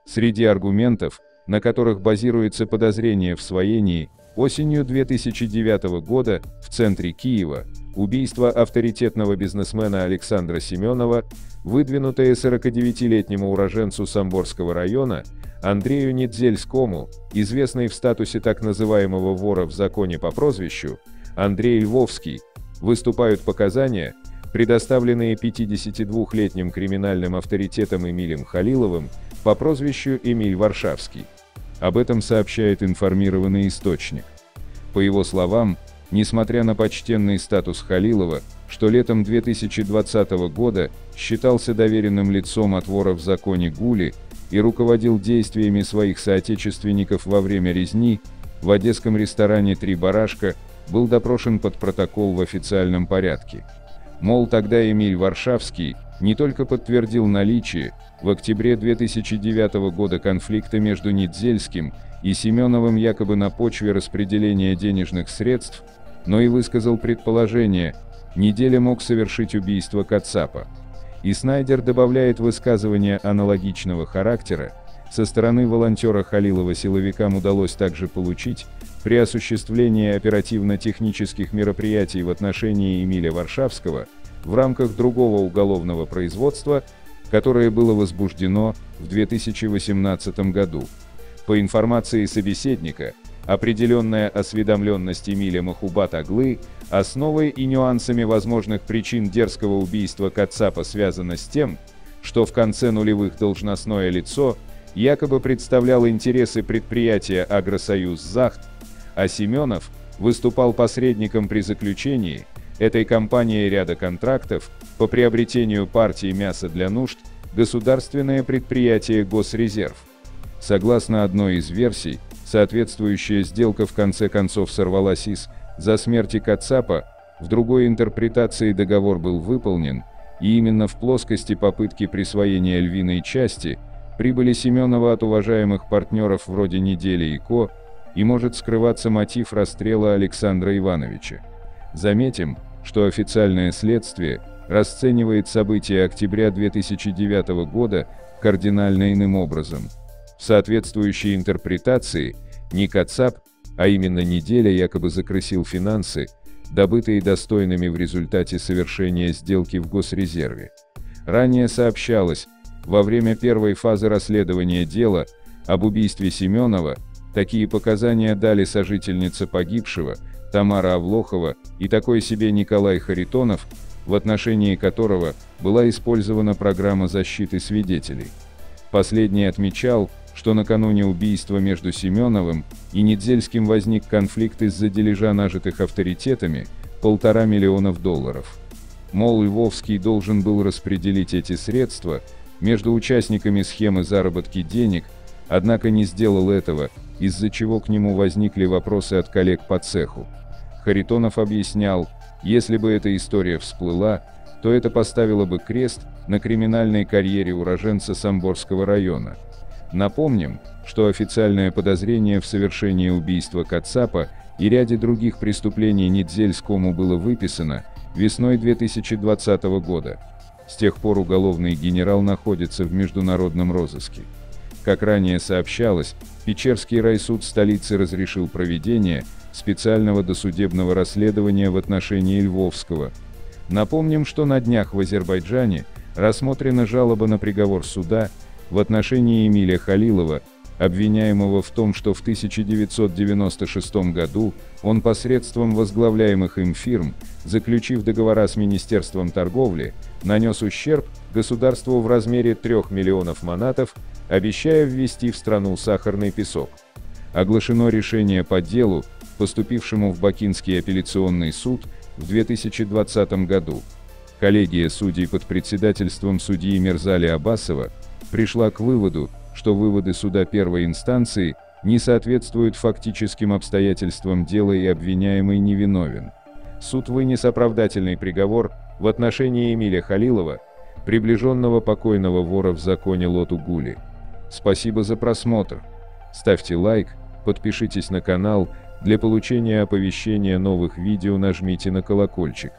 Среди аргументов, на которых базируется подозрение в своении, осенью 2009 года в центре Киева убийство авторитетного бизнесмена Александра Семенова, выдвинутое 49-летнему уроженцу Самборского района Андрею Недзельскому, известный в статусе так называемого вора в законе по прозвищу Андрей Львовский, выступают показания, предоставленные 52-летним криминальным авторитетом Эмилем Халиловым по прозвищу Эмиль Варшавский. Об этом сообщает информированный источник. По его словам, несмотря на почтенный статус Халилова, что летом 2020 года считался доверенным лицом от вора в законе Гули и руководил действиями своих соотечественников во время резни, в одесском ресторане «Три барашка» был допрошен под протокол в официальном порядке. Мол, тогда Эмиль Варшавский не только подтвердил наличие в октябре 2009 года конфликта между Недзельским и Семеновым якобы на почве распределения денежных средств, но и высказал предположение, Неделя мог совершить убийство Кацапа. И Снайдер добавляет высказывание аналогичного характера, со стороны волонтера Халилова силовикам удалось также получить, при осуществлении оперативно-технических мероприятий в отношении Эмиля Варшавского, в рамках другого уголовного производства, которое было возбуждено в 2018 году. По информации собеседника, определенная осведомленность Эмиля Махубат-Аглы основой и нюансами возможных причин дерзкого убийства Кацапа связана с тем, что в конце нулевых должностное лицо якобы представлял интересы предприятия «Агросоюз Захт», а Семенов выступал посредником при заключении этой компанией ряда контрактов по приобретению партии мяса для нужд государственное предприятие «Госрезерв». Согласно одной из версий, соответствующая сделка в конце концов сорвалась из-за смерти Кацапа, в другой интерпретации договор был выполнен, и именно в плоскости попытки присвоения львиной части прибыли Семенова от уважаемых партнеров вроде Недели и Ко, и может скрываться мотив расстрела Александра Ивановича. Заметим, что официальное следствие расценивает события октября 2009 года кардинально иным образом. В соответствующей интерпретации не Кацап, а именно Неделя якобы закрысил финансы, добытые достойными в результате совершения сделки в Госрезерве. Ранее сообщалось, во время первой фазы расследования дела об убийстве Семенова такие показания дали сожительница погибшего Тамара Авлохова и такой себе Николай Харитонов, в отношении которого была использована программа защиты свидетелей. Последний отмечал, что накануне убийства между Семеновым и Недзельским возник конфликт из-за дележа нажитых авторитетами $1,5 миллиона. Мол, Львовский должен был распределить эти средства между участниками схемы заработки денег, однако не сделал этого, из-за чего к нему возникли вопросы от коллег по цеху. Харитонов объяснял, если бы эта история всплыла, то это поставило бы крест на криминальной карьере уроженца Самборского района. Напомним, что официальное подозрение в совершении убийства Кацапа и ряде других преступлений Недзельскому было выписано весной 2020 года. С тех пор уголовный генерал находится в международном розыске. Как ранее сообщалось, Печерский райсуд столицы разрешил проведение специального досудебного расследования в отношении Львовского. Напомним, что на днях в Азербайджане рассмотрена жалоба на приговор суда в отношении Эмиля Халилова, обвиняемого в том, что в 1996 году он посредством возглавляемых им фирм, заключив договора с Министерством торговли, нанес ущерб государству в размере 3 миллионов манатов, обещая ввести в страну сахарный песок. Оглашено решение по делу, поступившему в Бакинский апелляционный суд в 2020 году. Коллегия судей под председательством судьи Мирзали Аббасова пришла к выводу, что выводы суда первой инстанции не соответствуют фактическим обстоятельствам дела и обвиняемый невиновен. Суд вынес оправдательный приговор в отношении Эмиля Халилова, приближенного покойного вора в законе Лоту Гули. Спасибо за просмотр. Ставьте лайк, подпишитесь на канал, для получения оповещения новых видео нажмите на колокольчик.